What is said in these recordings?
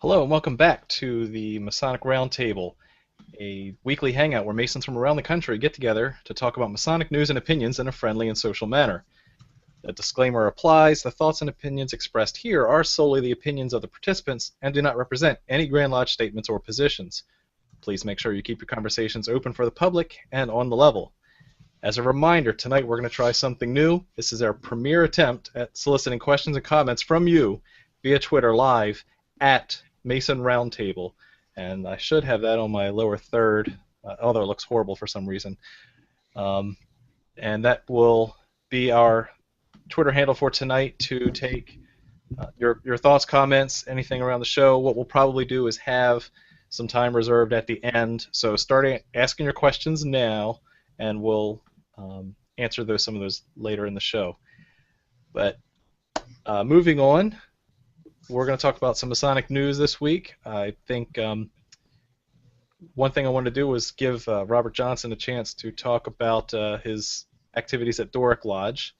Hello and welcome back to the Masonic Roundtable, a weekly hangout where Masons from around the country get together to talk about Masonic news and opinions in a friendly and social manner. The disclaimer applies: the thoughts and opinions expressed here are solely the opinions of the participants and do not represent any Grand Lodge statements or positions. Please make sure you keep your conversations open for the public and on the level. As a reminder, tonight we're going to try something new. This is our premiere attempt at soliciting questions and comments from you via Twitter Live at Mason Roundtable, and I should have that on my lower third, although it looks horrible for some reason. And that will be our Twitter handle for tonight to take your thoughts, comments, anything around the show. What we'll probably do is have some time reserved at the end, so start asking your questions now, and we'll answer some of those later in the show. But moving on, we're going to talk about some Masonic news this week. I think one thing I wanted to do was give Robert Johnson a chance to talk about his activities at Doric Lodge.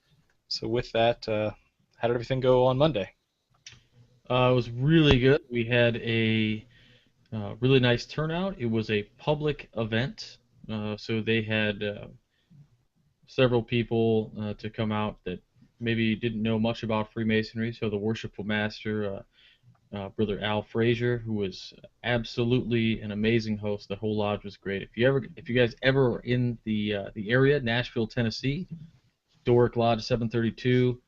So with that, how did everything go on Monday? It was really good. We had a really nice turnout. It was a public event, so they had several people to come out that maybe didn't know much about Freemasonry. So the Worshipful Master, Brother Al Frazier, who was absolutely an amazing host. The whole lodge was great. If you guys ever are in the area, Nashville, Tennessee, Doric Lodge 732.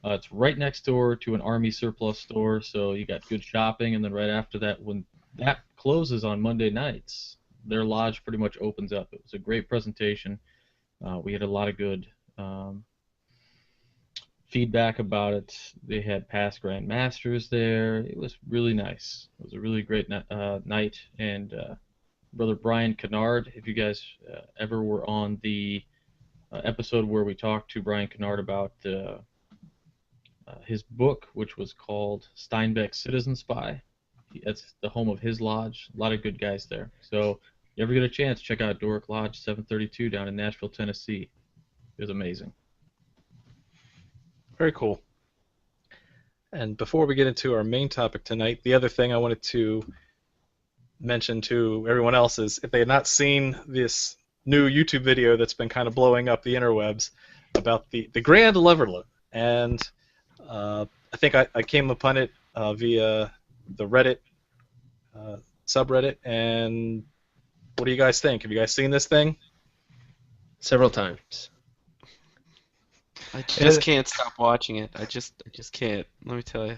It's right next door to an Army surplus store, so you got good shopping. And then right after that, when that closes on Monday nights, their lodge pretty much opens up. It was a great presentation. We had a lot of good feedback about it. They had past Grand Masters there. It was really nice. It was a really great night. And Brother Brian Kennard, if you guys ever were on the episode where we talked to Brian Kennard about his book, which was called Steinbeck's Citizen Spy, that's the home of his lodge. A lot of good guys there. So if you ever get a chance, check out Doric Lodge 732 down in Nashville, Tennessee. It was amazing. Very cool. And before we get into our main topic tonight, the other thing I wanted to mention to everyone else is, if they had not seen this new YouTube video that's been kind of blowing up the interwebs about the Grand Leveler, and I think I came upon it via the Reddit subreddit, and what do you guys think? Have you guys seen this thing? Several times. I just can't stop watching it. I just can't. Let me tell you.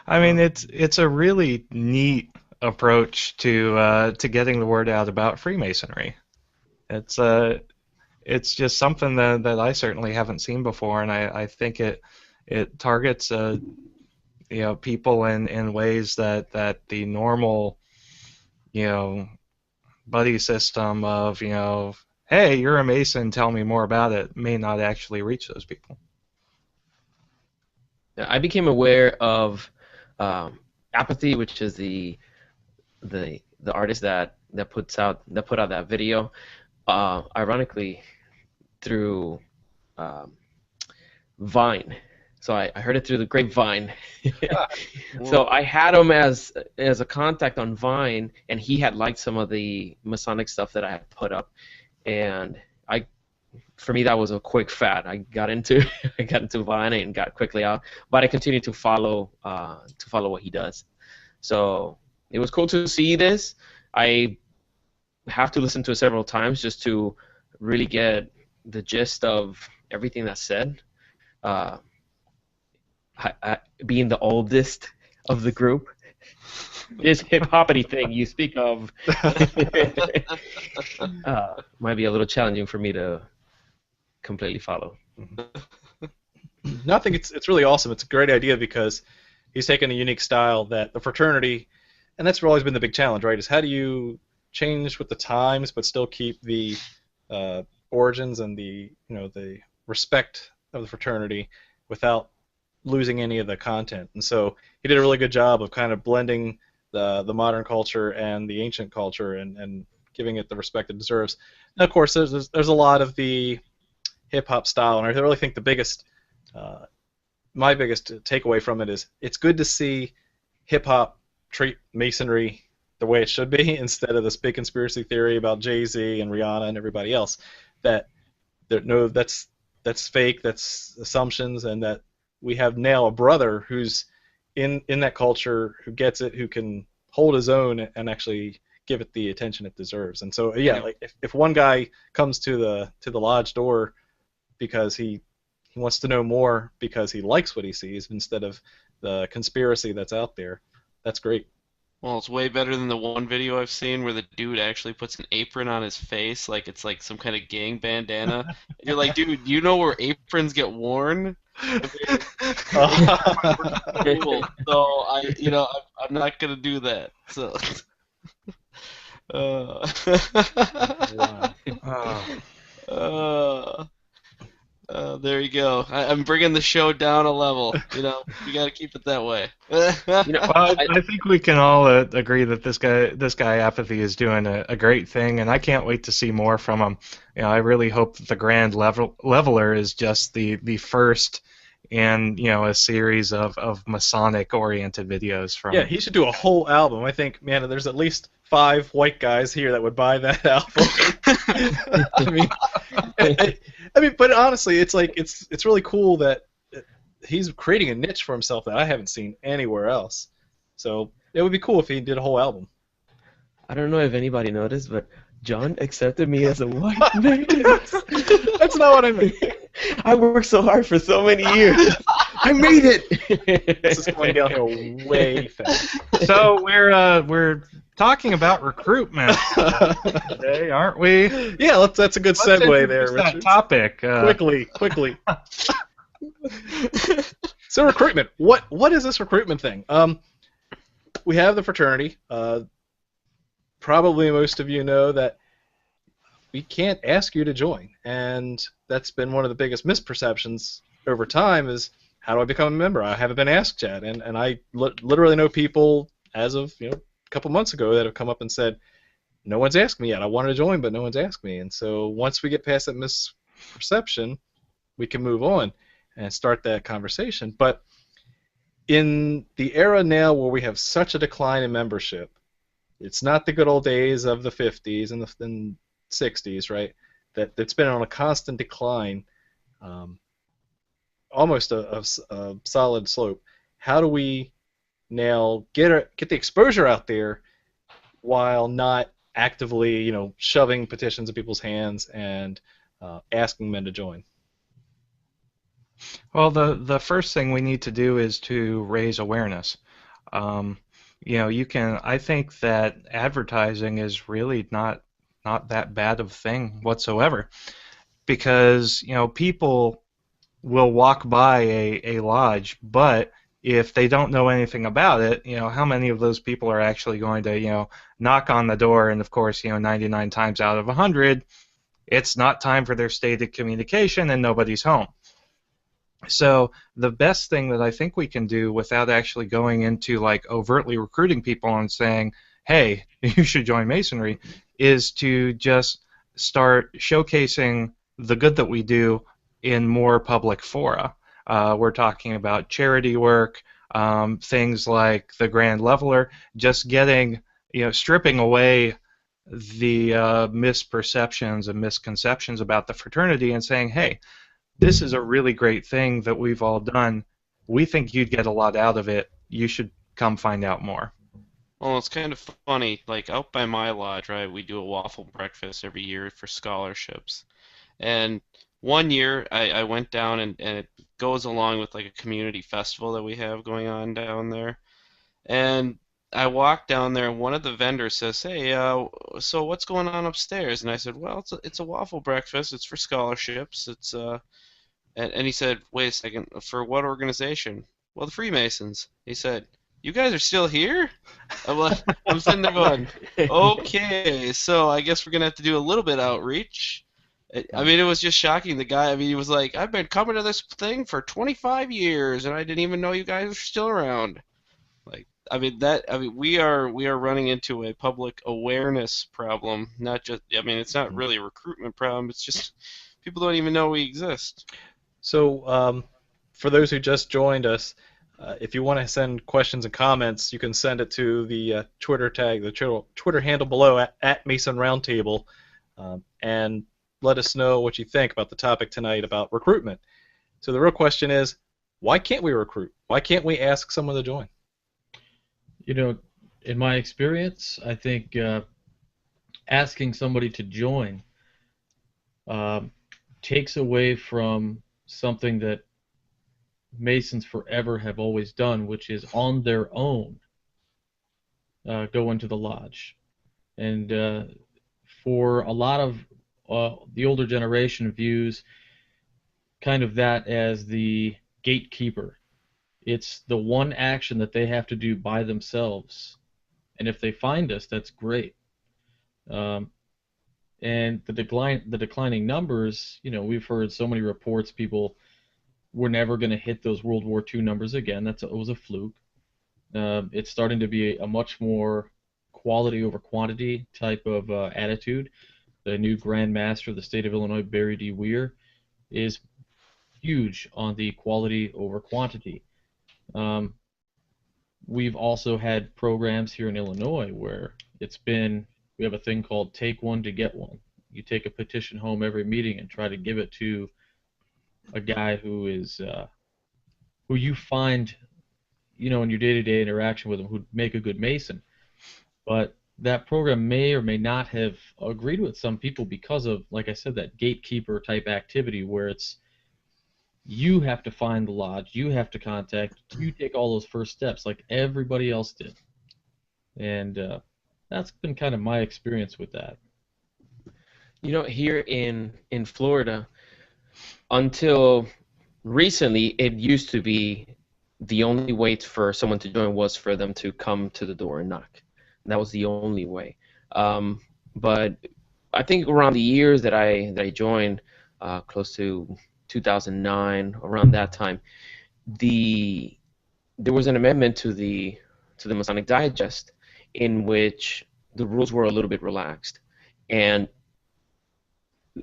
I mean, it's a really neat approach to getting the word out about Freemasonry. It's just something that I certainly haven't seen before, and I think it targets people in ways that the normal buddy system of hey, you're a Mason, tell me more about it, may not actually reach those people. I became aware of Apathy, which is the artist that put out that video, ironically through Vine. So I heard it through the grapevine. So I had him as a contact on Vine, and he had liked some of the Masonic stuff that I had put up. And for me, that was a quick fad. I got into Vine and got quickly out, but I continued to follow what he does. So it was cool to see this. I have to listen to it several times just to really get the gist of everything that's said. Being the oldest of the group, this hip-hoppity thing you speak of might be a little challenging for me to completely follow. No, I think it's really awesome. It's a great idea because he's taken a unique style that the fraternity, and that's always been the big challenge, right? Is how do you change with the times but still keep the origins and the respect of the fraternity without losing any of the content. And so he did a really good job of kind of blending the modern culture and the ancient culture and giving it the respect it deserves. And of course, there's a lot of the hip-hop style, and I really think my biggest takeaway from it is it's good to see hip-hop treat Masonry the way it should be instead of this big conspiracy theory about Jay-Z and Rihanna and everybody else. That no, that's fake, that's assumptions, and that we have now a brother who's in that culture, who gets it, who can hold his own and actually give it the attention it deserves. And so yeah, like if one guy comes to the lodge door because he wants to know more because he likes what he sees instead of the conspiracy that's out there, that's great. Well, it's way better than the one video I've seen where the dude actually puts an apron on his face, like it's like some kind of gang bandana. You're like, dude, do you know where aprons get worn? I mean, cool. So I'm not gonna do that. So, Wow. there you go. I'm bringing the show down a level. You got to keep it that way. Well, I think we can all agree that this guy Apathy is doing a great thing, and I can't wait to see more from him. I really hope that the Grand Leveler is just the first in a series of Masonic-oriented videos from. Yeah, he should do a whole album. I think, man, there's at least 5 white guys here that would buy that album. I mean, but honestly, it's like it's really cool that he's creating a niche for himself that I haven't seen anywhere else. So it would be cool if he did a whole album. I don't know if anybody noticed, but John accepted me as a white man. That's not what I mean. I worked so hard for so many years. I made it. This is going downhill way fast. So we're talking about recruitment today, aren't we? Yeah, that's a good segue there, Richard. Richard. Topic. Quickly. So recruitment. What is this recruitment thing? We have the fraternity. Probably most of you know that we can't ask you to join, and that's been one of the biggest misperceptions over time is, how do I become a member? I haven't been asked yet, and I literally know people as of a couple months ago that have come up and said, no one's asked me yet. I wanted to join, but no one's asked me. And so once we get past that misperception, we can move on and start that conversation. But in the era now where we have such a decline in membership, it's not the good old days of the 50s and the 60s, right? That's been on a constant decline, almost a solid slope. How do we now get the exposure out there while not actively, shoving petitions in people's hands and asking men to join? Well, the first thing we need to do is to raise awareness. I think that advertising is really not that bad of a thing whatsoever, because people will walk by a lodge, but if they don't know anything about it, how many of those people are actually going to knock on the door? And of course, 99 times out of 100, it's not time for their stated communication and nobody's home. So the best thing that I think we can do without actually going into overtly recruiting people and saying, hey, you should join Masonry, is to just start showcasing the good that we do in more public fora. We're talking about charity work, things like the Grand Leveler, just getting, stripping away the misperceptions and misconceptions about the fraternity and saying, hey, this is a really great thing that we've all done. We think you'd get a lot out of it. You should come find out more. Well, it's kind of funny. Like out by my lodge, right, we do a waffle breakfast every year for scholarships. And one year I went down and it goes along with a community festival that we have going on down there. And I walked down there and one of the vendors says, hey, so what's going on upstairs? And I said, well, it's a waffle breakfast. It's for scholarships. And he said, wait a second, for what organization? Well, the Freemasons. He said, you guys are still here? I'm sitting there going, okay, so I guess we're going to have to do a little bit of outreach. I mean, it was just shocking. The guy, he was like, I've been coming to this thing for 25 years, and I didn't even know you guys are still around. We are running into a public awareness problem. Not just, it's not really a recruitment problem. It's just people don't even know we exist. So, for those who just joined us, If you want to send questions and comments, you can send it to the Twitter tag, the Twitter handle below at Mason Roundtable, and let us know what you think about the topic tonight about recruitment. So the real question is, why can't we recruit? Why can't we ask someone to join? You know, in my experience, I think asking somebody to join takes away from something that Masons forever have always done, which is on their own go into the lodge. And for a lot of the older generation views kind of that as the gatekeeper. It's the one action that they have to do by themselves. And if they find us, that's great. And the declining numbers, you know, we've heard so many reports people we're never going to hit those World War II numbers again. It was a fluke. It's starting to be a much more quality over quantity type of attitude. The new Grand Master of the state of Illinois, Barry D. Weir, is huge on the quality over quantity. We've also had programs here in Illinois where we have a thing called take one to get one. You take a petition home every meeting and try to give it to a guy who you find, you know, in your day-to-day interaction with him, who'd make a good Mason. But that program may or may not have agreed with some people because of, like I said, that gatekeeper type activity where it's you have to find the lodge, you have to contact, you take all those first steps like everybody else did. And that's been kind of my experience with that. You know, here in Florida, until recently, it used to be the only way for someone to join was for them to come to the door and knock. And that was the only way. But I think around the years that I joined, close to 2009, around that time, there was an amendment to the Masonic Digest in which the rules were a little bit relaxed. And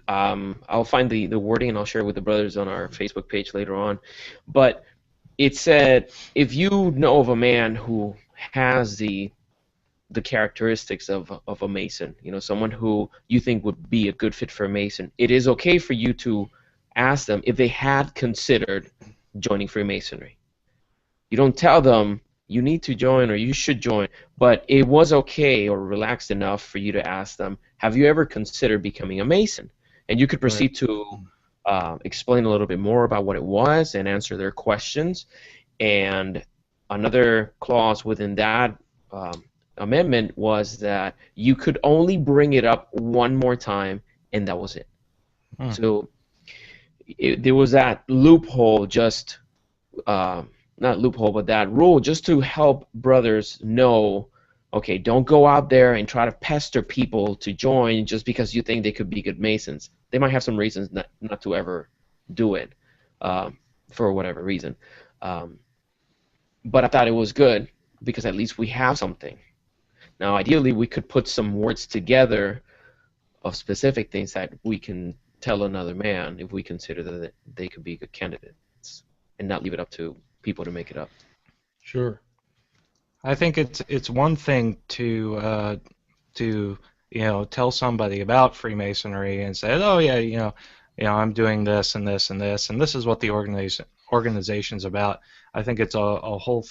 I'll find the wording and I'll share it with the brothers on our Facebook page later on. But it said, if you know of a man who has the characteristics of a Mason, you know, someone who you think would be a good fit for a Mason, it is okay for you to ask them if they had considered joining Freemasonry. You don't tell them you need to join or you should join, but it was okay or relaxed enough for you to ask them, have you ever considered becoming a Mason? And you could proceed to explain a little bit more about what it was and answer their questions. And another clause within that amendment was that you could only bring it up one more time, and that was it. So there was that loophole, just not loophole, but that rule, just to help brothers know, okay, don't go out there and try to pester people to join just because you think they could be good Masons. They might have some reasons not to ever do it for whatever reason. But I thought it was good because at least we have something. Now, ideally, we could put some words together of specific things that we can tell another man if we consider that they could be good candidates and not leave it up to people to make it up. Sure. I think it's one thing to tell somebody about Freemasonry and say, oh yeah, I'm doing this and this and this, and this is what the organization's about. I think it's a whole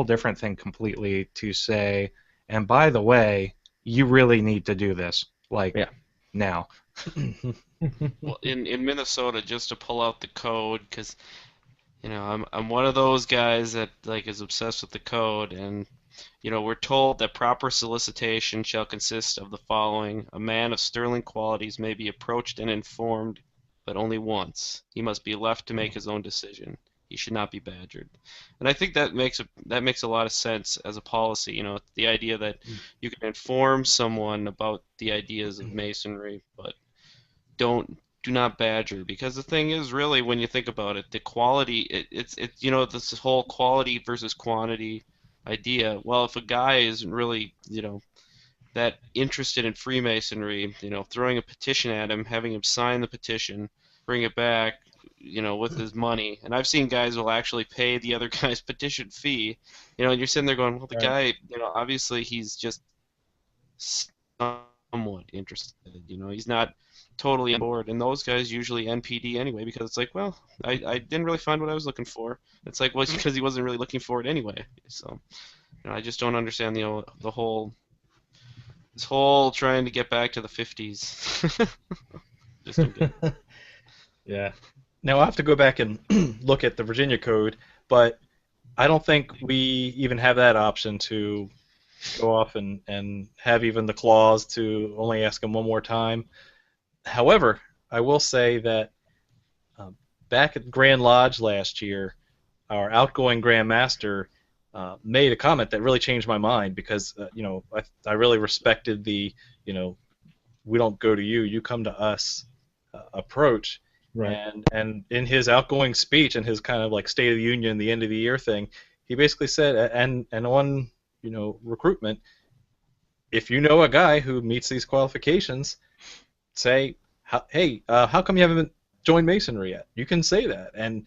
different thing completely to say, and by the way, you really need to do this, now. Well, in Minnesota, just to pull out the code, because I'm one of those guys that is obsessed with the code, and we're told that proper solicitation shall consist of the following: a man of sterling qualities may be approached and informed, but only once. He must be left to make his own decision. He should not be badgered. And I think that makes a lot of sense as a policy. The idea that you can inform someone about the ideas of Masonry, but do not badger, because the thing is, really, when you think about it, the quality, it's this whole quality versus quantity idea. Well, if a guy isn't really that interested in Freemasonry, throwing a petition at him, having him sign the petition, bring it back, with his money. And I've seen guys will actually pay the other guy's petition fee, and you're sitting there going, well, the Right. guy, obviously he's just somewhat interested. He's not totally on board. And those guys usually NPD anyway because it's like, well, I didn't really find what I was looking for. It's like, well, it's because he wasn't really looking for it anyway. So, I just don't understand the whole this whole trying to get back to the 50s. Just don't get it. Yeah. Now I'll have to go back and look at the Virginia Code, but I don't think we even have that option to go off and have even the clause to only ask him one more time. However, I will say that back at Grand Lodge last year, our outgoing Grand Master made a comment that really changed my mind because I really respected the we don't go to you, you come to us approach. Right. And in his outgoing speech and his kind of like State of the Union, the end of the year thing, he basically said, and on recruitment, if you know a guy who meets these qualifications, say, hey, how come you haven't joined Masonry yet? You can say that, and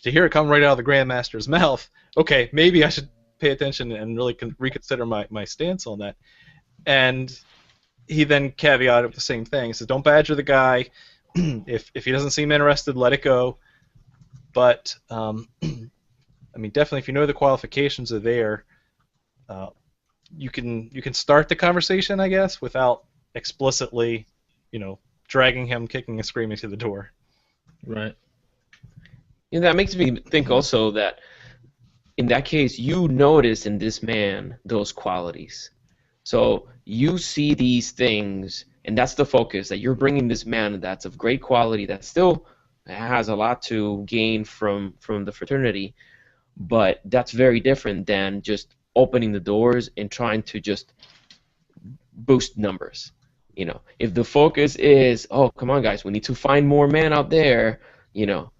to hear it come right out of the Grand Master's mouth, okay, maybe I should pay attention and really reconsider my stance on that. And he then caveated with the same thing. He says, don't badger the guy. If he doesn't seem interested, let it go. But definitely, if you know the qualifications are there, you can start the conversation, I guess, without explicitly, dragging him, kicking and screaming to the door. Right. That makes me think also that in that case, you notice in this man those qualities. So you see these things, and that's the focus, that you're bringing this man that's of great quality, that still has a lot to gain from the fraternity, but that's very different than just opening the doors and trying to just boost numbers. If the focus is, oh, come on, guys, we need to find more men out there, you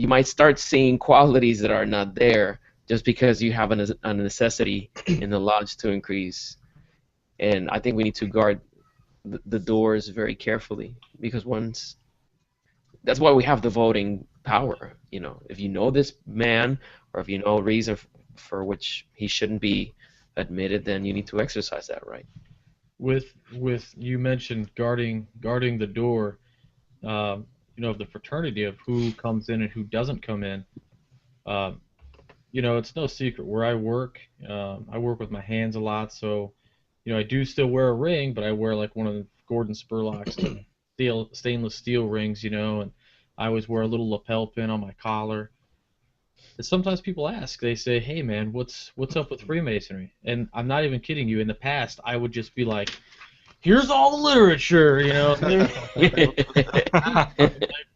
might start seeing qualities that are not there just because you have a necessity in the lodge to increase. And I think we need to guard the doors very carefully because that's why we have the voting power. If you know this man or if you know a reason for which he shouldn't be admitted, then you need to exercise that right. With you mentioned guarding the door, of the fraternity of who comes in and who doesn't come in. It's no secret where I work with my hands a lot, so I do still wear a ring, but I wear like one of the Gordon Spurlock's stainless steel rings, and I always wear a little lapel pin on my collar. And sometimes people ask, they say, "Hey man, what's up with Freemasonry?" And I'm not even kidding you. In the past, I would just be like, "Here's all the literature,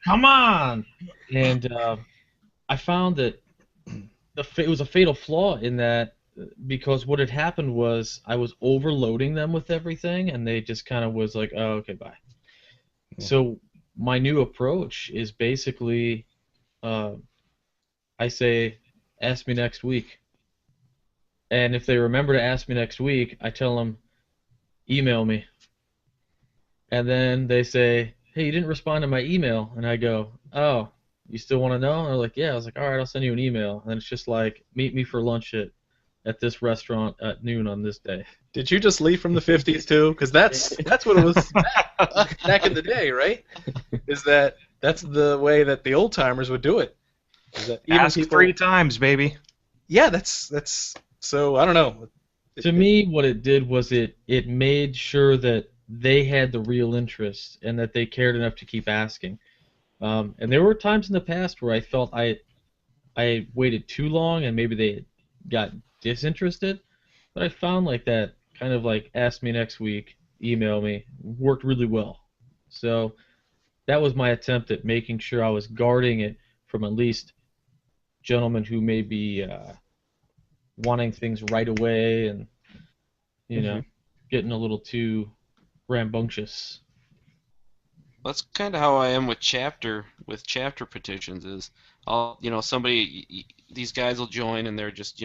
come on." And I found that it was a fatal flaw in that, because what had happened was I was overloading them with everything, and they just kind of was like, "Oh, okay, bye." Yeah. So my new approach is basically, I say, "Ask me next week," and if they remember to ask me next week, I tell them, "Email me," and then they say, "Hey, you didn't respond to my email," and I go, "Oh, you still want to know?" And they're like, "Yeah." I was like, "All right, I'll send you an email," and it's just like, "Meet me for lunch at this restaurant at noon on this day." Did you just leave from the 50s too? Because that's what it was back in the day, right? That's the way that the old timers would do it. Is that even Ask 3 times, baby. Yeah, that's so I don't know. To me, what it did was it made sure that they had the real interest and that they cared enough to keep asking. And there were times in the past where I felt I waited too long and maybe they got disinterested, but I found like that kind of like ask me next week, email me, worked really well. So that was my attempt at making sure I was guarding it from at least gentlemen who may be wanting things right away and getting a little too rambunctious. That's kind of how I am with chapter petitions. Is these guys will join and they're just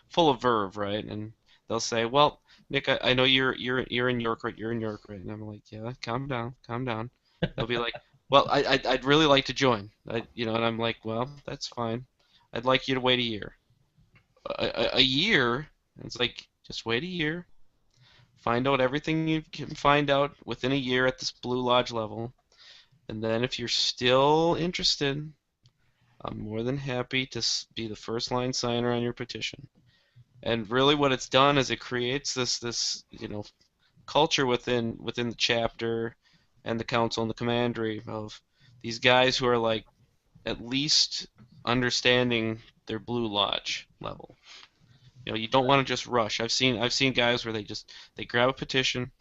full of verve, right? And they'll say, "Well, Nick, I know you're in York, right? You're in York, right?" And I'm like, "Yeah, calm down, calm down." They'll be like, well, I'd really like to join. And I'm like, well, that's fine. I'd like you to wait a year. A year? And it's like, just wait a year. Find out everything you can find out within a year at this Blue Lodge level. And then if you're still interested, I'm more than happy to be the first line signer on your petition. And really what it's done is it creates this culture within the chapter and the council and the commandery of these guys who are like at least understanding their Blue Lodge level. You don't want to just rush. I've seen guys where they grab a petition,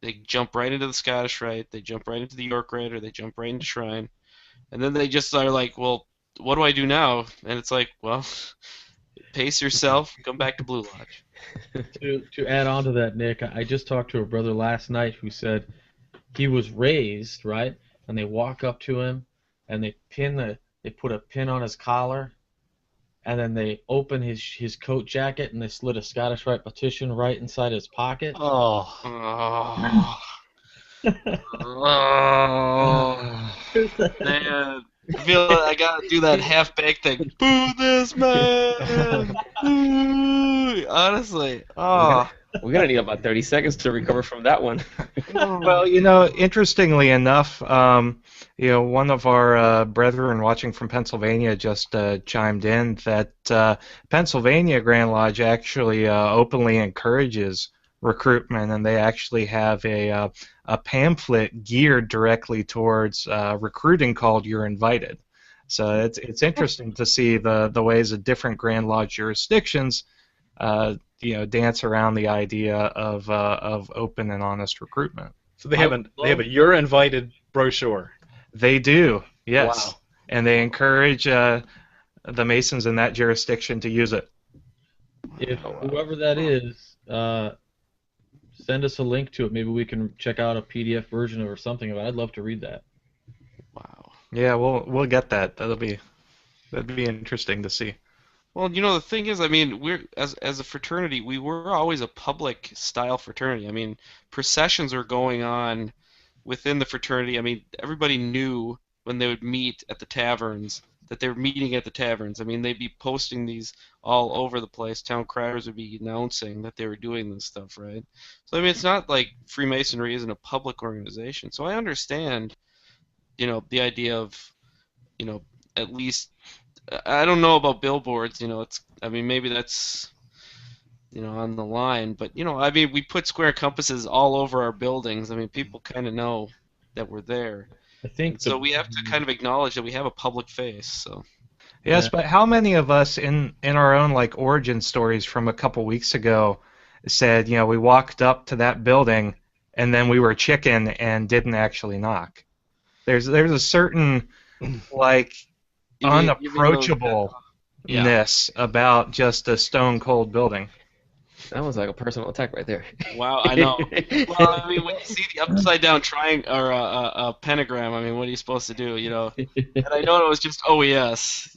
they jump right into the Scottish Rite, they jump right into the York Rite, or they jump right into Shrine, and then they just are like, well, what do I do now? And it's like, well, pace yourself, come back to Blue Lodge. To add on to that, Nick, I just talked to a brother last night who said he was raised, right? And they walk up to him and they put a pin on his collar, and then they open his coat jacket and they slid a Scottish Rite petition right inside his pocket. Oh. Oh. Oh. Man. I feel like I gotta do that half-baked thing. Boo this man! Boo! Honestly. Oh. We're gonna need about 30 seconds to recover from that one. Well, interestingly enough, one of our brethren watching from Pennsylvania just chimed in that Pennsylvania Grand Lodge actually openly encourages recruitment, and they actually have a pamphlet geared directly towards recruiting called "You're Invited." So it's interesting to see the ways that different Grand Lodge jurisdictions dance around the idea of open and honest recruitment. So they have a "You're Invited" brochure. They do, yes. Wow. And they encourage the Masons in that jurisdiction to use it. If whoever that is, send us a link to it. Maybe we can check out a PDF version or something of it. I'd love to read that. Wow. Yeah, we'll get that. That'd be interesting to see. Well, the thing is, I mean, we're as a fraternity, we were always a public style fraternity. I mean, processions are going on within the fraternity. I mean, everybody knew when they would meet at the taverns that they were meeting at the taverns. I mean, they'd be posting these all over the place. Town criers would be announcing that they were doing this stuff, right? So, I mean, it's not like Freemasonry isn't a public organization. So I understand, the idea of, at least, I don't know about billboards, maybe that's, on the line, but, I mean, we put square compasses all over our buildings. I mean, people kind of know that we're there. I think So we have to kind of acknowledge that we have a public face. So. Yes, Yeah. but how many of us in our own origin stories from a couple weeks ago said, we walked up to that building and then we were chicken and didn't actually knock? There's a certain unapproachableness about just a stone cold building. That was like a personal attack right there. Wow, I know. Well, I mean, when you see the upside down triangle or a pentagram, I mean, what are you supposed to do? And I know it was just OES.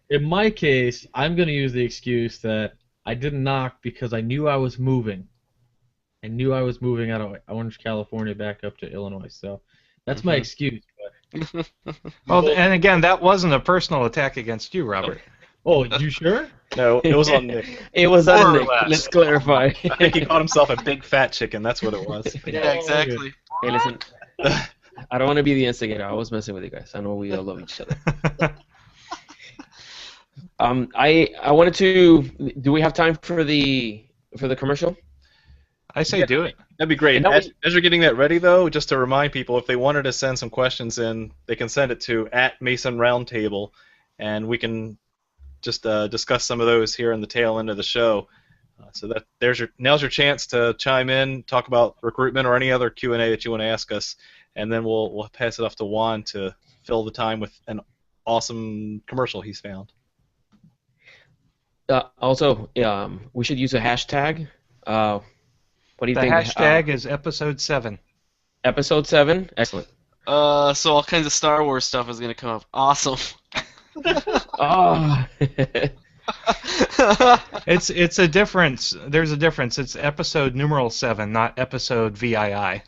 in my case, I'm going to use the excuse that I didn't knock because I knew I was moving. I knew I was moving out of Orange, California, back up to Illinois. So that's my excuse. But... Well, and again, that wasn't a personal attack against you, Robert. Oh, you sure? No, it was on Nick. It was More on or Nick. less. Let's clarify. I think he called himself a big fat chicken. That's what it was. Yeah, exactly. Hey, listen. I don't want to be the instigator. I was messing with you guys. I know we all love each other. I wanted to. Do we have time for the commercial? I say do it. That'd be great. And that was- As you're getting that ready, though, just to remind people, if they wanted to send some questions in, they can send it to @Mason Roundtable, and we can just discuss some of those here in the tail end of the show. So that now's your chance to chime in, talk about recruitment or any other Q&A that you want to ask us, and then we'll pass it off to Juan to fill the time with an awesome commercial he's found. Also, we should use a hashtag. What do you The think? hashtag is episode 7. Episode 7. Excellent. So all kinds of Star Wars stuff is gonna come up. Awesome. Oh. It's a difference. There's a difference. It's episode numeral 7, not episode VII.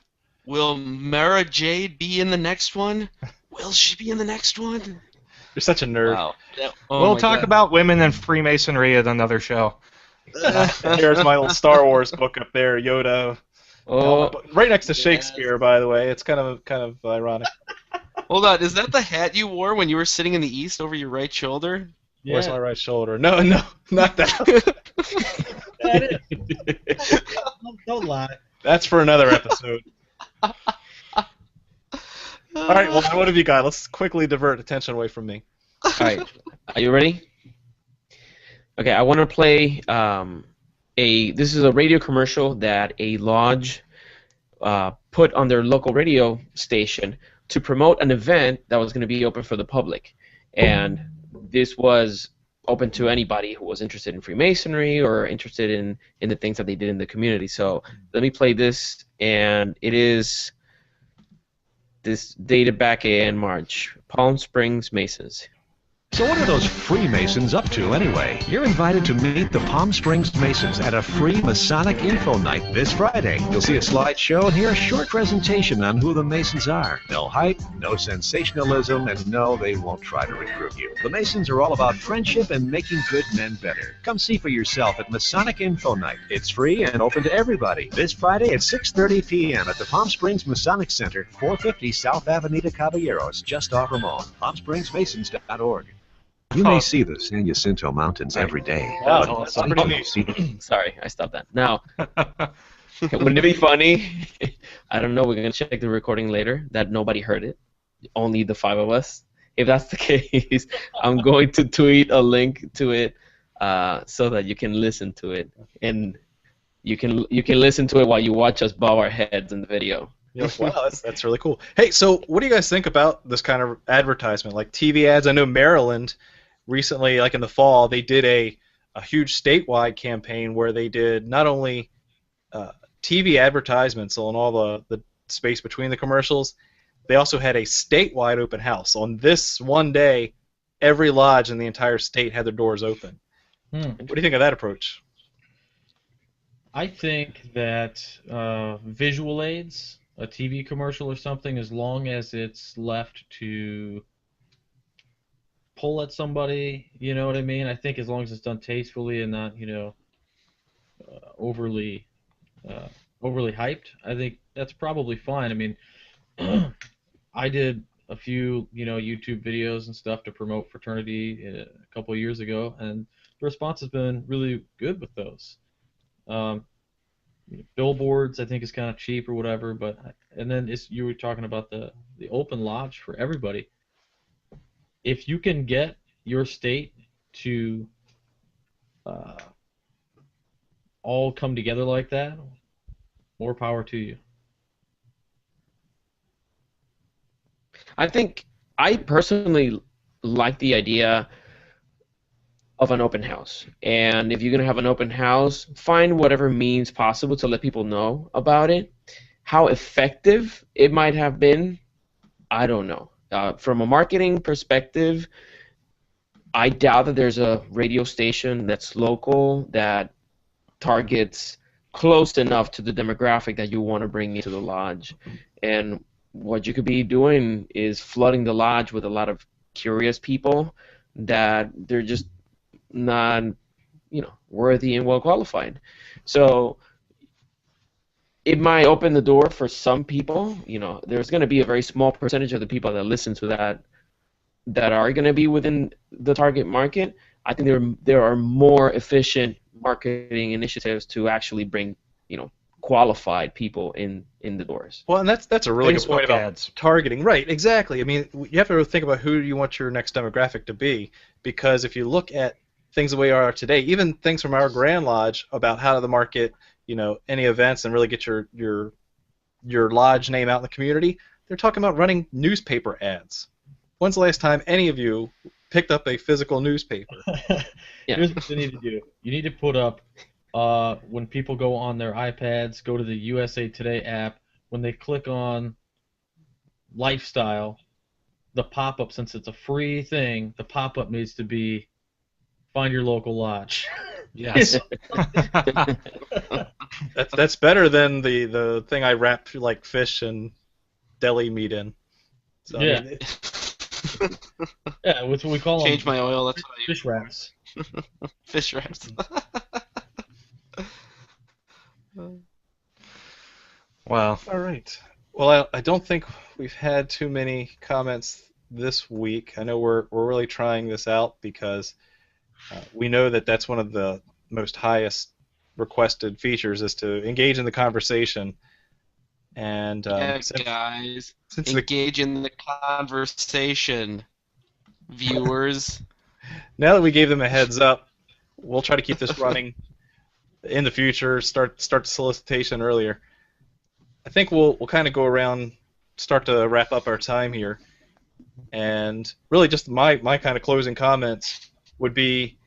Will Mara Jade be in the next one? Will she be in the next one? You're such a nerd. Wow. Oh We'll my talk God. about women and Freemasonry at another show. There's my little Star Wars book up there, Yoda. Oh, Right next to Shakespeare, by the way. It's kind of ironic. Hold on, is that the hat you wore when you were sitting in the east over your right shoulder? Where's my right shoulder? No, not that. That is. Don't lie. That's for another episode. All right, well, what have you got? Let's quickly divert attention away from me. all right. Are you ready? Okay, I want to play this is a radio commercial that a lodge put on their local radio station to promote an event that was going to be open for the public. And this was open to anybody who was interested in Freemasonry or interested in the things that they did in the community. So let me play this, and it is this dated back in March. Palm Springs Masons. So what are those Freemasons up to anyway? You're invited to meet the Palm Springs Masons at a free Masonic Info Night this Friday. You'll see a slideshow and hear a short presentation on who the Masons are. No hype, no sensationalism, and no, they won't try to recruit you. The Masons are all about friendship and making good men better. Come see for yourself at Masonic Info Night. It's free and open to everybody. This Friday at 6:30 p.m. at the Palm Springs Masonic Center, 450 South Avenida Caballeros, just off Ramon. PalmSpringsMasons.org. You may see the San Jacinto Mountains every day. Wow, that's pretty neat. Sorry, I stopped that. Now, wouldn't it be funny? I don't know. We're going to check the recording later that nobody heard it. Only the 5 of us. If that's the case, I'm going to tweet a link to it so that you can listen to it. And you can listen to it while you watch us bow our heads in the video. Wow, that's really cool. Hey, so what do you guys think about this kind of advertisement, like TV ads? I know Maryland recently, like in the fall, they did a huge statewide campaign where they did not only TV advertisements on all the space between the commercials, they also had a statewide open house. On this one day, every lodge in the entire state had their doors open. What do you think of that approach? I think that visual aids, a TV commercial or something, as long as it's left to pull at somebody, you know what I mean? I think as long as it's done tastefully and not, overly hyped, I think that's probably fine. I mean, I did a few, YouTube videos and stuff to promote fraternity a couple of years ago, and the response has been really good with those. Billboards, I think, is kind of cheap or whatever, and then you were talking about the open lodge for everybody. If you can get your state to all come together like that, more power to you. I personally like the idea of an open house. And if you're going to have an open house, find whatever means possible to let people know about it. How effective it might have been, I don't know. From a marketing perspective, I doubt that there's a radio station that's local that targets close enough to the demographic that you want to bring into the lodge. And what you could be doing is flooding the lodge with a lot of curious people that they're just not, worthy and well qualified. So it might open the door for some people. There's going to be a very small percentage of the people that listen to that are going to be within the target market. I think there are more efficient marketing initiatives to actually bring, qualified people in the doors. Well, and that's a really good point Facebook about ads. targeting. Right, exactly. I mean, you have to think about who you want your next demographic to be, because if you look at things the way they are today, even things from our Grand Lodge about how to market, any events and really get your lodge name out in the community, they're talking about running newspaper ads. When's the last time any of you picked up a physical newspaper? Yeah. Here's what you need to do. You need to put up, when people go on their iPads, go to the USA Today app, when they click on lifestyle, the pop-up, since it's a free thing, the pop-up needs to be find your local lodge. Yes. That's better than the thing I wrap like fish and deli meat in. So Yeah. I mean, Yeah, what's what we call Change them, my oil. That's what I use. fish wraps. Fish wraps. Well, all right. Well, I don't think we've had too many comments this week. I know we're really trying this out because we know that that's one of the most highest requested features is to engage in the conversation. And Yeah, guys, since engage in the conversation, viewers. now that we gave them a heads up, we'll try to keep this running in the future. Start the solicitation earlier. I think we'll kind of go around, start to wrap up our time here, and really just my kind of closing comments would be,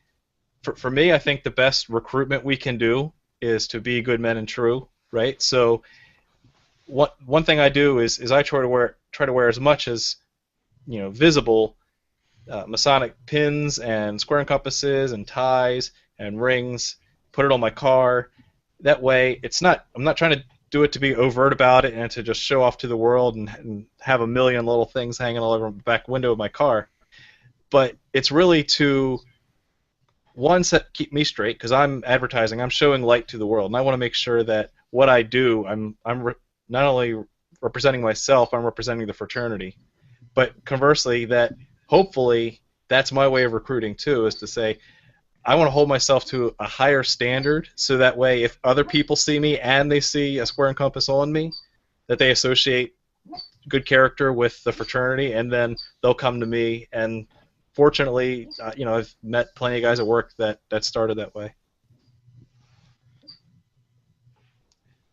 for me, I think the best recruitment we can do is to be good men and true, right? So one thing I do is I try to wear as much as visible Masonic pins and square and compasses and ties and rings. Put it on my car. That way, I'm not trying to do it to be overt about it and to just show off to the world and have a million little things hanging all over the back window of my car. But it's really to keep me straight because I'm advertising. I'm showing light to the world, and I want to make sure that what I do, I'm not only representing myself, I'm representing the fraternity. But conversely, that hopefully that's my way of recruiting too, is to say I want to hold myself to a higher standard, so that way if other people see me and they see a square and compass on me, that they associate good character with the fraternity, and then they'll come to me. And fortunately, I've met plenty of guys at work that started that way.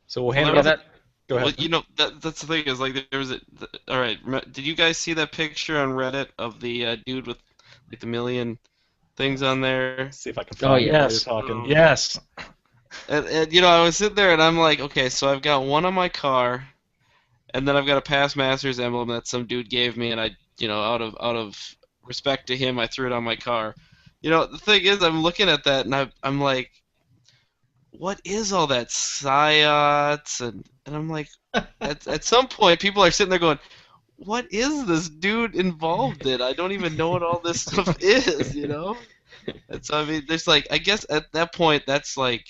So we'll hand it off. Go ahead. Well, that's the thing is like there was all right. Did you guys see that picture on Reddit of the dude with like the million things on there? Let's see if I can find it while you're talking. Yes. And I was sitting there and I'm like, okay, so I've got one on my car, and then I've got a past master's emblem that some dude gave me, and I, out of respect to him, I threw it on my car. The thing is, I'm looking at that and I'm like, what is all that psyops? And I'm like, at some point, people are sitting there going, what is this dude involved in? I don't even know what all this stuff is, And so, I mean, there's like, I guess at that point, that's like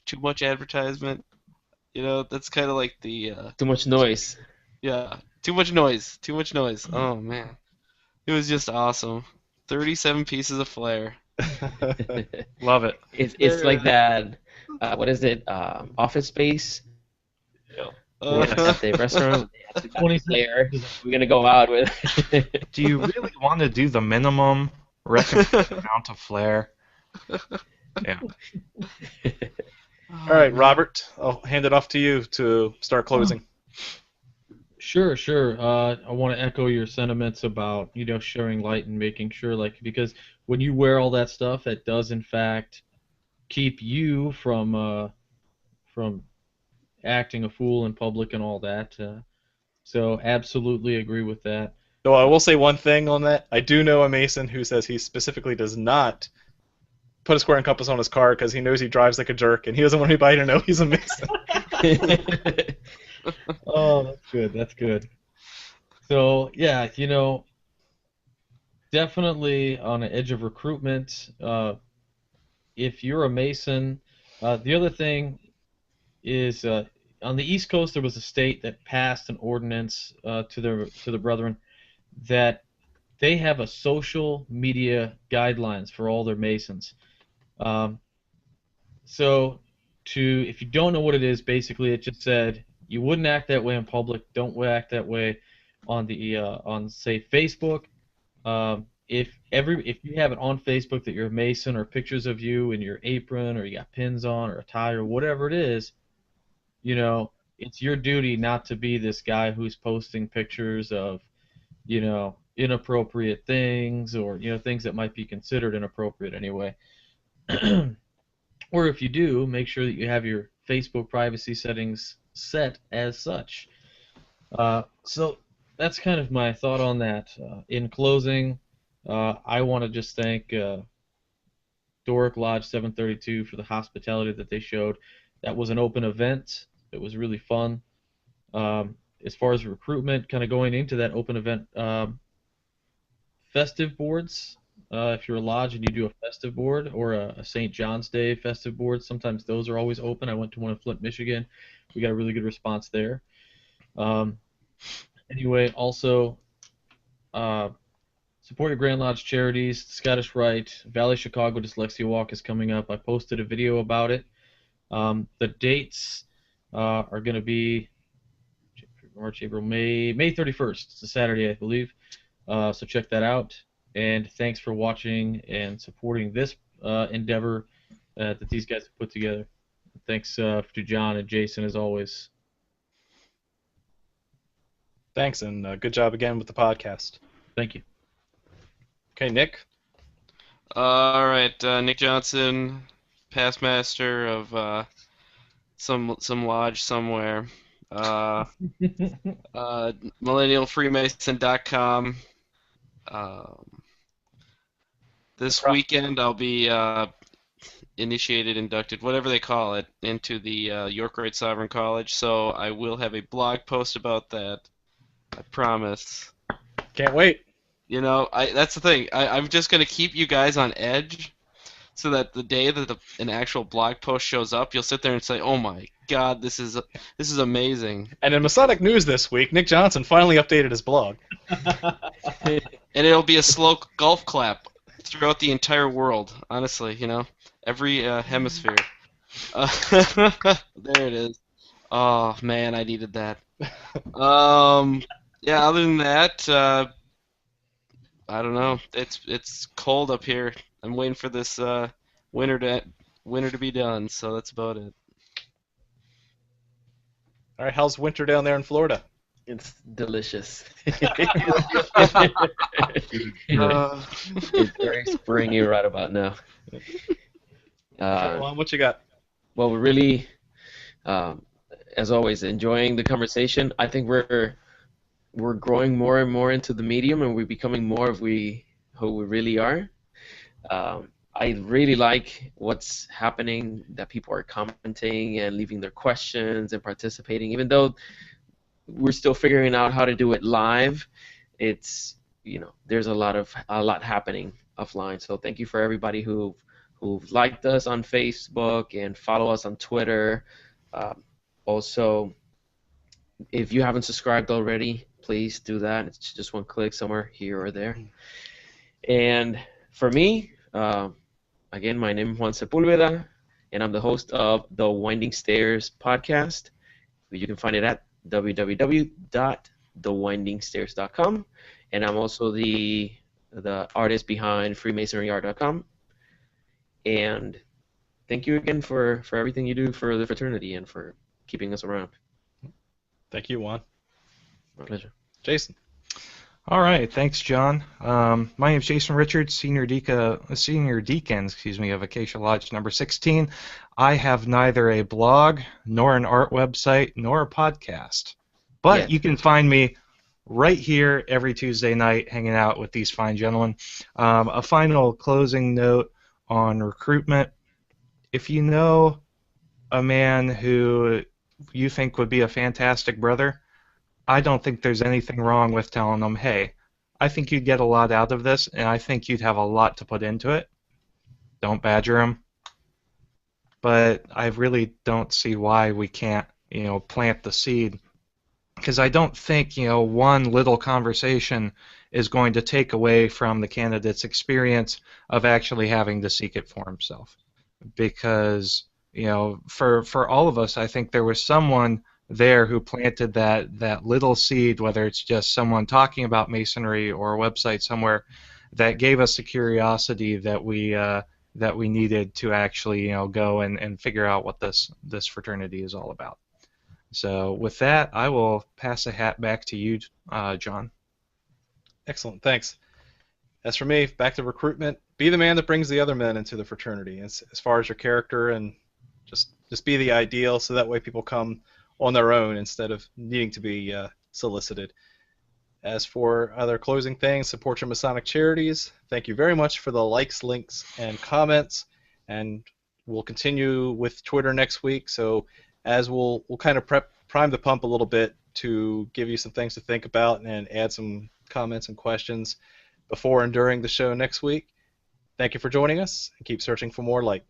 too much advertisement. That's kind of like the... Too much noise. Yeah, too much noise. Too much noise. Oh, man. It was just awesome. 37 pieces of flair. Love it. It's like that, what is it, Office Space? At the restaurant, they have to 20 flair. We're going to go out with... Do you really want to do the minimum recommended amount of flair? Yeah. All right, Robert, I'll hand it off to you to start closing. Sure. I want to echo your sentiments about showing light and making sure, because when you wear all that stuff, it does in fact keep you from acting a fool in public and all that. So absolutely agree with that. Though I will say one thing on that. I do know a Mason who says he specifically does not put a square and compass on his car because he knows he drives like a jerk and he doesn't want anybody to know he's a Mason. Oh, that's good. So yeah, definitely on the edge of recruitment. If you're a Mason, the other thing is on the East Coast there was a state that passed an ordinance to the brethren that they have a social media guidelines for all their Masons. So if you don't know what it is, basically it just said you wouldn't act that way in public. Don't act that way on say Facebook. If you have it on Facebook that you're a Mason, or pictures of you in your apron, or you got pins on, or a tie, or whatever it is, it's your duty not to be this guy who's posting pictures of, inappropriate things, or things that might be considered inappropriate anyway. Or if you do, make sure that you have your Facebook privacy settings set as such. So that's kind of my thought on that. In closing, I want to just thank Doric Lodge 732 for the hospitality that they showed. That was an open event. It was really fun. As far as recruitment, kind of going into that open event, festive boards. If you're a lodge and you do a festive board or a St. John's Day festive board, sometimes those are always open. I went to one in Flint, Michigan. We got a really good response there. Anyway, also support your Grand Lodge charities. Scottish Rite, Valley Chicago Dyslexia Walk is coming up. I posted a video about it. The dates are going to be March, April, May 31st. It's a Saturday, I believe. So check that out. And thanks for watching and supporting this endeavor that these guys have put together. Thanks to John and Jason, as always. Thanks, and good job again with the podcast. Thank you. Okay, Nick. All right, Nick Johnson, past master of some lodge somewhere. MillennialFreemason.com. This weekend I'll be inducted, whatever they call it, into the York Rite Sovereign College. So I will have a blog post about that. I promise. Can't wait. You know, that's the thing. I'm just gonna keep you guys on edge, so that the day that an actual blog post shows up, you'll sit there and say, "Oh my God, this is amazing." And in Masonic news this week, Nick Johnson finally updated his blog. And it'll be a slow golf clap throughout the entire world. Honestly, you know, every hemisphere. There it is. Oh man, I needed that. Yeah. Other than that, I don't know. It's cold up here. I'm waiting for this winter to be done. So that's about it. All right, how's winter down there in Florida? It's delicious. It's very springy right about now. What you got? Well, we're really, as always, enjoying the conversation. I think we're growing more and more into the medium, and we're becoming more of who we really are. I really like what's happening, that people are commenting and leaving their questions and participating, even though we're still figuring out how to do it live. It's, there's a lot happening offline. So thank you for everybody who've liked us on Facebook and follow us on Twitter. Also, if you haven't subscribed already, please do that. It's just one click somewhere here or there. And for me, again, my name is Juan Sepulveda, and I'm the host of the Winding Stairs podcast. You can find it at www.thewindingstairs.com, and I'm also the artist behind freemasonryart.com. And thank you again for everything you do for the fraternity and for keeping us around. Thank you, Juan. My pleasure. Jason. All right, thanks, John. My name is Jason Richards, senior deacon, of Acacia Lodge number 16. I have neither a blog, nor an art website, nor a podcast. But you can find me right here every Tuesday night hanging out with these fine gentlemen. A final closing note on recruitment. If you know a man who you think would be a fantastic brother, I don't think there's anything wrong with telling them, hey, I think you'd get a lot out of this, and I think you'd have a lot to put into it. Don't badger them. But I really don't see why we can't, plant the seed. Because I don't think, one little conversation is going to take away from the candidate's experience of actually having to seek it for himself. Because, for all of us, I think there was someone there who planted that little seed, whether it's just someone talking about Masonry or a website somewhere, that gave us the curiosity that we needed to actually go and figure out what this fraternity is all about. So with that, I will pass the hat back to you, John. Excellent, thanks. As for me, back to recruitment, be the man that brings the other men into the fraternity. As far as your character, and just be the ideal, so that way people come on their own instead of needing to be solicited. As for other closing things, support your Masonic charities. Thank you very much for the likes, links, and comments. and we'll continue with Twitter next week. So as we'll kind of prime the pump a little bit to give you some things to think about and add some comments and questions before and during the show next week. Thank you for joining us, and keep searching for more light.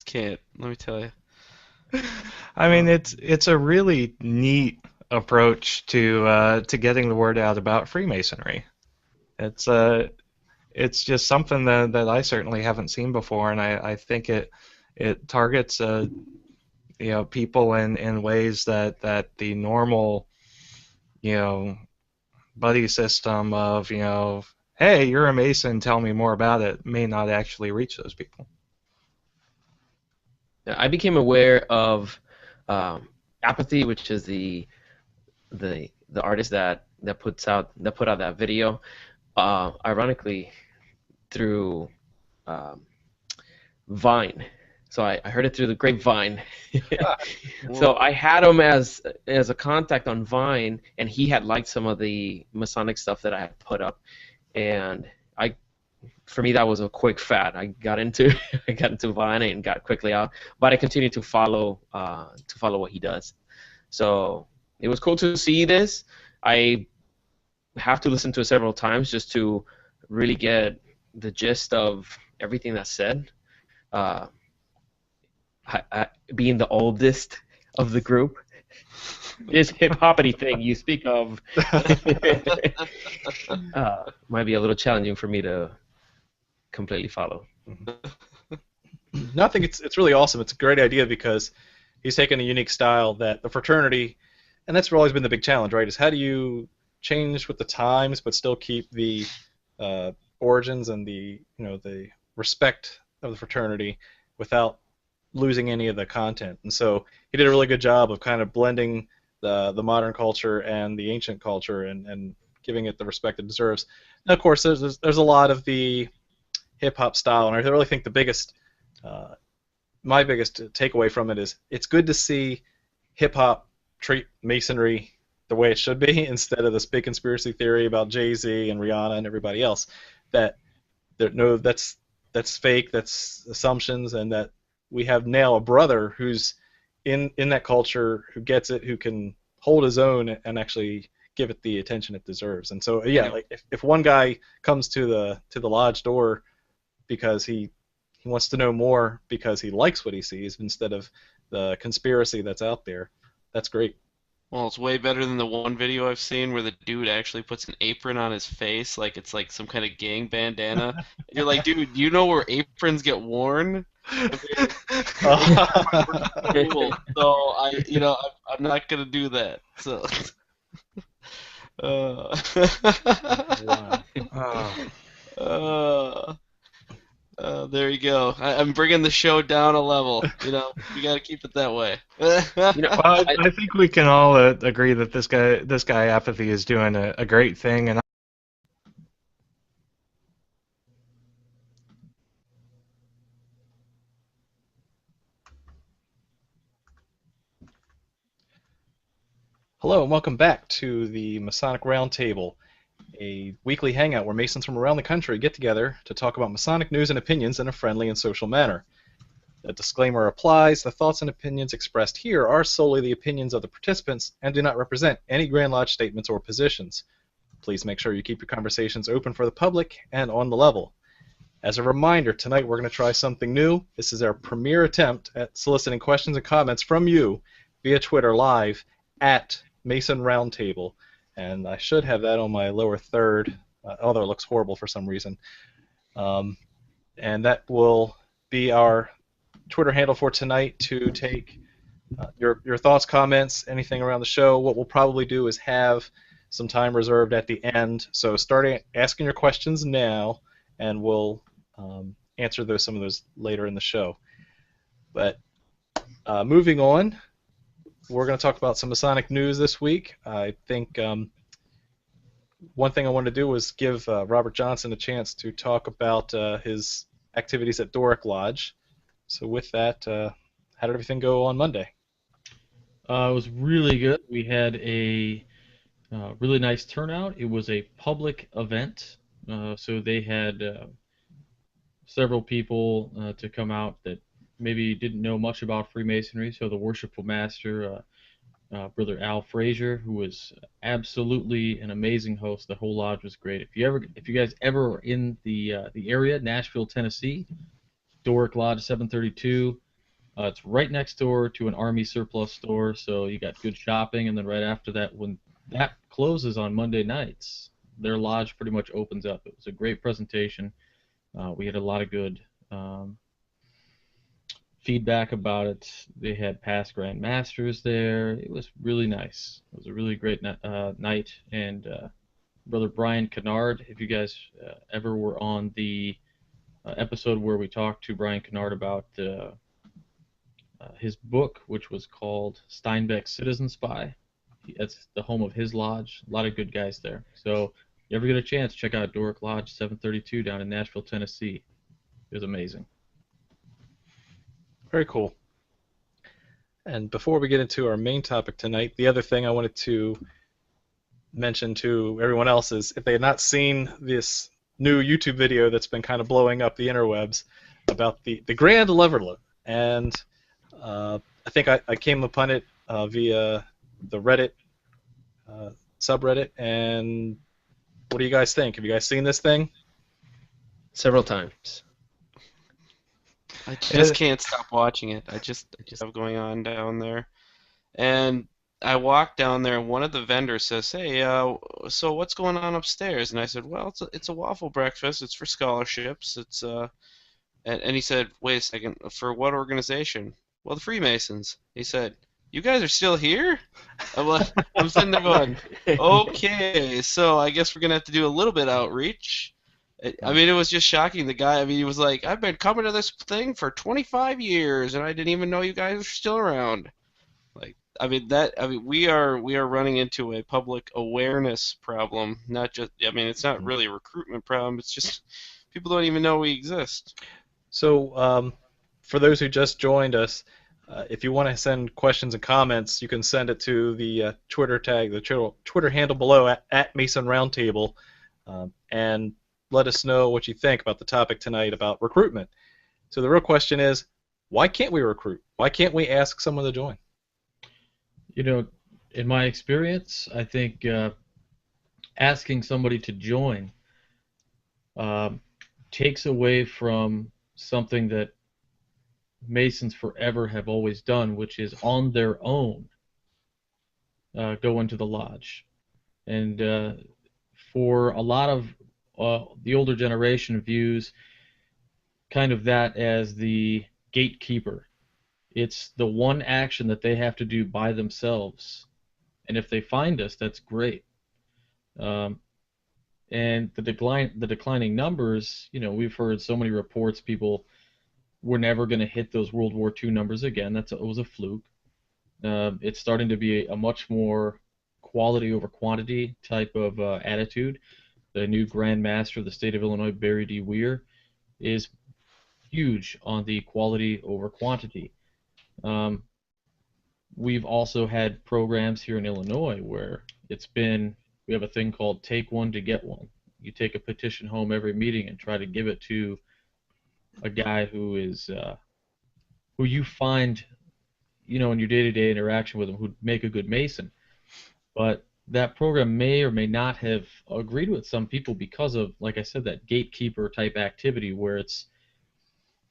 Can't, let me tell you. I mean, it's a really neat approach to getting the word out about Freemasonry. It's just something that I certainly haven't seen before, and I think it targets people in ways that the normal buddy system of hey, you're a Mason, tell me more about it, may not actually reach those people. I became aware of Apathy, which is the artist that put out that video, ironically through Vine. So I heard it through the grapevine. So I had him as a contact on Vine, and he had liked some of the Masonic stuff that I had put up, and for me that was a quick fad. I got into Vine and got quickly out, but I continued to follow what he does. So it was cool to see this. I have to listen to it several times just to really get the gist of everything that's said. Being the oldest of the group, this hip-hoppity thing you speak of might be a little challenging for me to completely follow. No, I think it's really awesome. It's a great idea because he's taken a unique style that the fraternity, and that's always been the big challenge, right? Is how do you change with the times but still keep the origins and the respect of the fraternity without losing any of the content. And so he did a really good job of kind of blending the modern culture and the ancient culture and giving it the respect it deserves. And of course, there's a lot of the hip hop style, and I really think my biggest takeaway from it is it's good to see hip hop treat Masonry the way it should be instead of this big conspiracy theory about Jay-Z and Rihanna and everybody else that's fake, that's assumptions, and that we have now a brother who's in that culture, who gets it, who can hold his own and actually give it the attention it deserves. And so like if one guy comes to the lodge door because he wants to know more because he likes what he sees instead of the conspiracy that's out there, that's great. Well, it's way better than the one video I've seen where the dude actually puts an apron on his face, like it's like some kind of gang bandana. You're like, dude, you know where aprons get worn? So I'm not gonna do that. So. Wow. There you go. I'm bringing the show down a level. You got to keep it that way. Well, I think we can all agree that this guy Apathy is doing a great thing, and Hello and welcome back to the Masonic Roundtable, a weekly hangout where Masons from around the country get together to talk about Masonic news and opinions in a friendly and social manner. The disclaimer applies. The thoughts and opinions expressed here are solely the opinions of the participants and do not represent any Grand Lodge statements or positions. Please make sure you keep your conversations open for the public and on the level. As a reminder, tonight we're going to try something new. This is our premiere attempt at soliciting questions and comments from you via Twitter live at Mason Roundtable. And I should have that on my lower third, although it looks horrible for some reason. And that will be our Twitter handle for tonight to take your thoughts, comments, anything around the show. What we'll probably do is have some time reserved at the end. So start asking your questions now, and we'll answer some of those later in the show. But moving on, we're going to talk about some Masonic news this week. I think one thing I wanted to do was give Robert Johnson a chance to talk about his activities at Doric Lodge. So with that, how did everything go on Monday? It was really good. We had a really nice turnout. It was a public event, So they had several people to come out that maybe didn't know much about Freemasonry. So the Worshipful Master, Brother Al Frazier, who was absolutely an amazing host. The whole lodge was great. If you guys ever are in the area, Nashville, Tennessee, Doric Lodge 732. It's right next door to an Army surplus store, so you got good shopping. And then right after that, when that closes on Monday nights, their lodge pretty much opens up. It was a great presentation. We had a lot of good feedback about it. They had past Grand Masters there. It was really nice. It was a really great night. And Brother Brian Kennard, if you guys ever were on the episode where we talked to Brian Kennard about his book, which was called Steinbeck's Citizen Spy. That's the home of his lodge. A lot of good guys there. So if you ever get a chance, check out Doric Lodge 732 down in Nashville, Tennessee. It was amazing. Very cool. And before we get into our main topic tonight, the other thing I wanted to mention to everyone else is if they had not seen this new YouTube video that's been kind of blowing up the interwebs about the Grand Leveler. And I think I came upon it via the Reddit subreddit. And what do you guys think? Have you guys seen this thing? Several times. I just can't stop watching it. I just have going on down there, and I walked down there, and one of the vendors says, "Hey, so what's going on upstairs?" And I said, "Well, it's a waffle breakfast. It's for scholarships. It's and he said, "Wait a second, for what organization?" "Well, the Freemasons." He said, "You guys are still here?" I'm sitting there going, "Okay, so I guess we're gonna have to do a little bit of outreach." I mean, it was just shocking. The guy, I mean, he was like, "I've been coming to this thing for 25 years, and I didn't even know you guys were still around." Like, I mean, we are running into a public awareness problem. Not just, I mean, it's not really a recruitment problem. It's just people don't even know we exist. So, for those who just joined us, if you want to send questions and comments, you can send it to the Twitter tag, the Twitter handle below at Mason Roundtable, and let us know what you think about the topic tonight about recruitment. So the real question is, why can't we recruit? Why can't we ask someone to join? You know, in my experience, I think asking somebody to join takes away from something that Masons forever have always done, which is on their own go into the lodge. And for a lot of the older generation views kind of that as the gatekeeper. It's the one action that they have to do by themselves. And if they find us, that's great. And the declining numbers, you know, we've heard so many reports people were never going to hit those World War II numbers again. It was a fluke. It's starting to be a much more quality over quantity type of attitude. The new Grand Master of the state of Illinois, Barry D. Weir, is huge on the quality over quantity. We've also had programs here in Illinois where we have a thing called take one to get one. You take a petition home every meeting and try to give it to a guy who you find, you know, in your day-to-day interaction with him, who'd make a good Mason. But that program may or may not have agreed with some people because of, like I said, that gatekeeper type activity where it's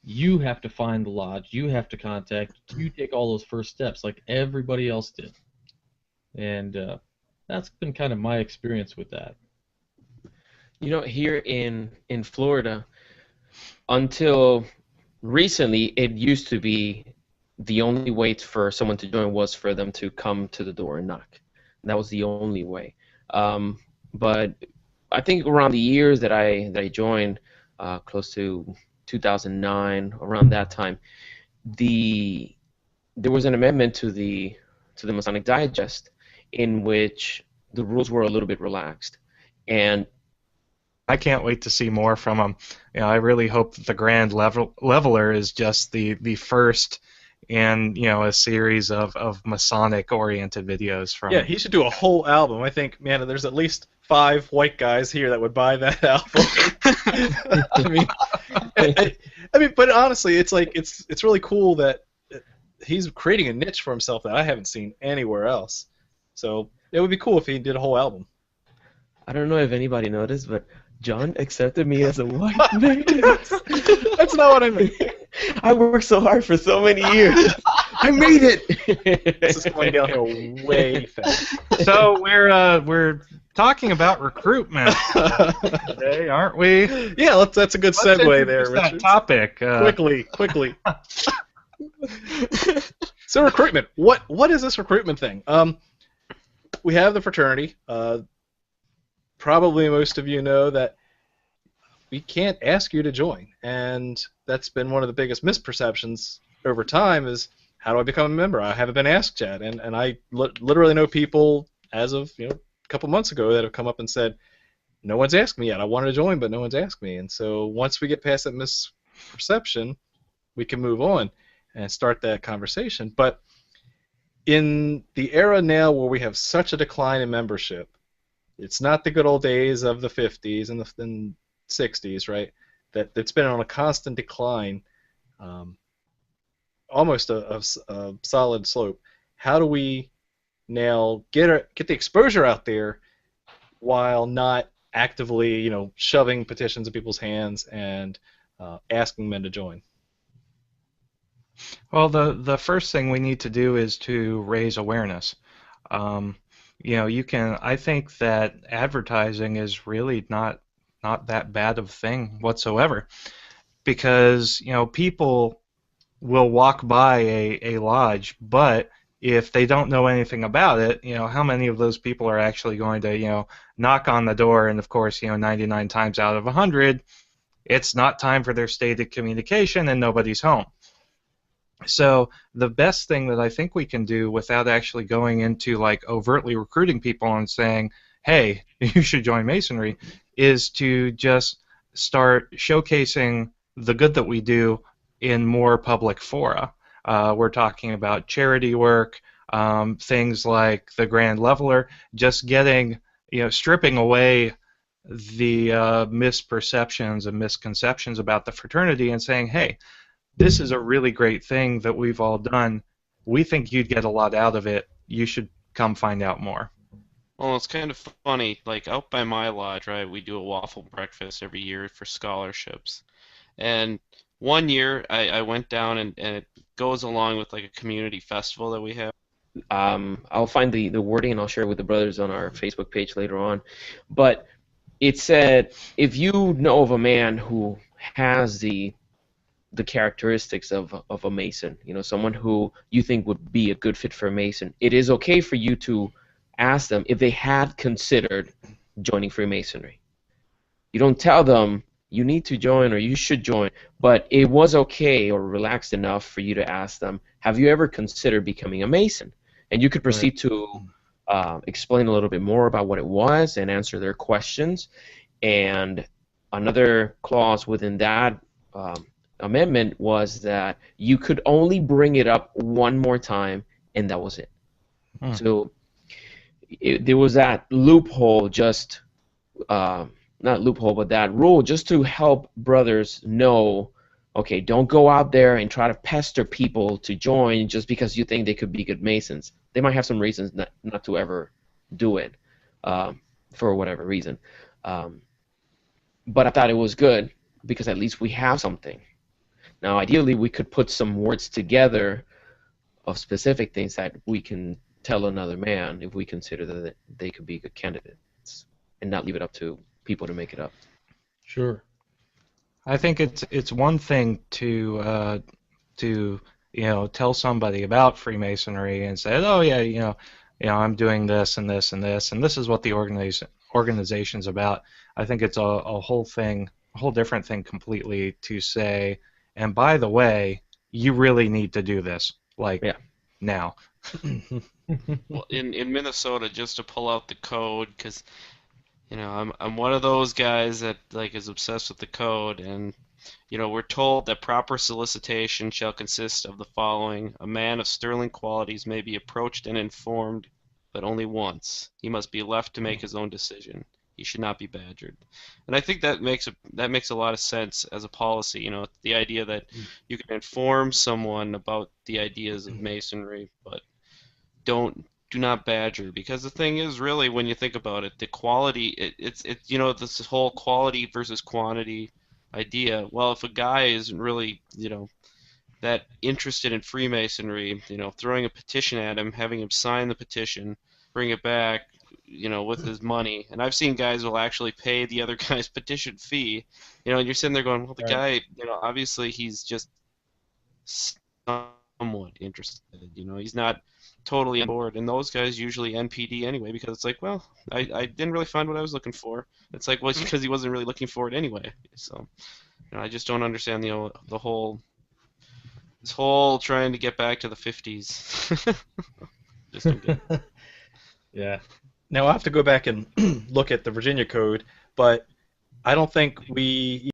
you have to find the lodge, you have to contact, you take all those first steps like everybody else did. And that's been kind of my experience with that. You know, here in Florida, until recently, it used to be the only way for someone to join was for them to come to the door and knock. That was the only way. But I think around the years that I joined, close to 2009, around that time, there was an amendment to the Masonic Digest in which the rules were a little bit relaxed. And I can't wait to see more from them. You know, I really hope that the Grand Leveler is just the first in a series of Masonic-oriented videos from. Yeah, he should do a whole album. I think, man, there's at least 5 white guys here that would buy that album. I mean, but honestly, it's like it's really cool that he's creating a niche for himself that I haven't seen anywhere else. So it would be cool if he did a whole album. I don't know if anybody noticed, but John accepted me as a white man. That's not what I meant. I worked so hard for so many years. I made it. This is going downhill way fast. So we're talking about recruitment today, aren't we? Yeah, that's a good segue there, Richard. That Richard. topic. Quickly. So recruitment. What is this recruitment thing? We have the fraternity. Probably most of you know that we can't ask you to join, and that's been one of the biggest misperceptions over time is, how do I become a member? I haven't been asked yet, and I literally know people as of a couple months ago that have come up and said, no one's asked me yet. I wanted to join, but no one's asked me. And so once we get past that misperception, we can move on and start that conversation. But in the era now where we have such a decline in membership, it's not the good old days of the 50s and the 60s, right? That's been on a constant decline, almost a solid slope. How do we now get the exposure out there while not actively, shoving petitions in people's hands and asking men to join? Well, the first thing we need to do is to raise awareness. I think that advertising is really not that bad of a thing whatsoever, because people will walk by a lodge, but if they don't know anything about it, how many of those people are actually going to knock on the door? And of course, 99 times out of 100, it's not time for their stated communication and nobody's home. So the best thing that I think we can do without actually going into like overtly recruiting people and saying, hey, you should join Masonry, is to just start showcasing the good that we do in more public fora. We're talking about charity work, things like the Grand Leveler, just getting, stripping away the misperceptions and misconceptions about the fraternity and saying, hey, this is a really great thing that we've all done. We think you'd get a lot out of it. You should come find out more. Well, it's kind of funny. Like out by my lodge, right, we do a waffle breakfast every year for scholarships. And one year I went down and it goes along with like a community festival that we have. I'll find the wording and I'll share it with the brothers on our Facebook page later on. But it said, if you know of a man who has the characteristics of a Mason, someone who you think would be a good fit for a Mason, it is okay for you to ask them if they had considered joining Freemasonry. You don't tell them you need to join or you should join, but it was okay or relaxed enough for you to ask them, have you ever considered becoming a Mason? And you could proceed to explain a little bit more about what it was and answer their questions. And another clause within that amendment was that you could only bring it up one more time, and that was it. So there was that loophole, not loophole, but that rule just to help brothers know, okay, don't go out there and try to pester people to join just because you think they could be good Masons. They might have some reasons not to ever do it for whatever reason. But I thought it was good because at least we have something. Now, ideally, we could put some words together of specific things that we can tell another man if we consider that they could be good candidates, and not leave it up to people to make it up. Sure. I think it's one thing to tell somebody about Freemasonry and say, oh yeah, I'm doing this and this and this, and this is what the organization's about. I think it's a whole different thing completely to say, and by the way, you really need to do this, now. Well, in Minnesota, just to pull out the code, because I'm one of those guys that is obsessed with the code, and we're told that proper solicitation shall consist of the following: a man of sterling qualities may be approached and informed, but only once. He must be left to make his own decision. He should not be badgered. And I think that makes a lot of sense as a policy. The idea that you can inform someone about the ideas of Masonry, but do not badger, because the thing is, really, when you think about it, the quality, it's this whole quality versus quantity idea. Well, if a guy isn't really that interested in Freemasonry, throwing a petition at him, having him sign the petition, bring it back, with his money, and I've seen guys will actually pay the other guy's petition fee, and you're sitting there going, well, the guy, obviously he's just somewhat interested. He's not totally on board, and those guys usually NPD anyway, because it's like, well, I didn't really find what I was looking for. It's like, well, it's because he wasn't really looking for it anyway. So, I just don't understand the whole this whole trying to get back to the 50s. Just don't get it. Yeah. Now I'll have to go back and look at the Virginia Code, but I don't think we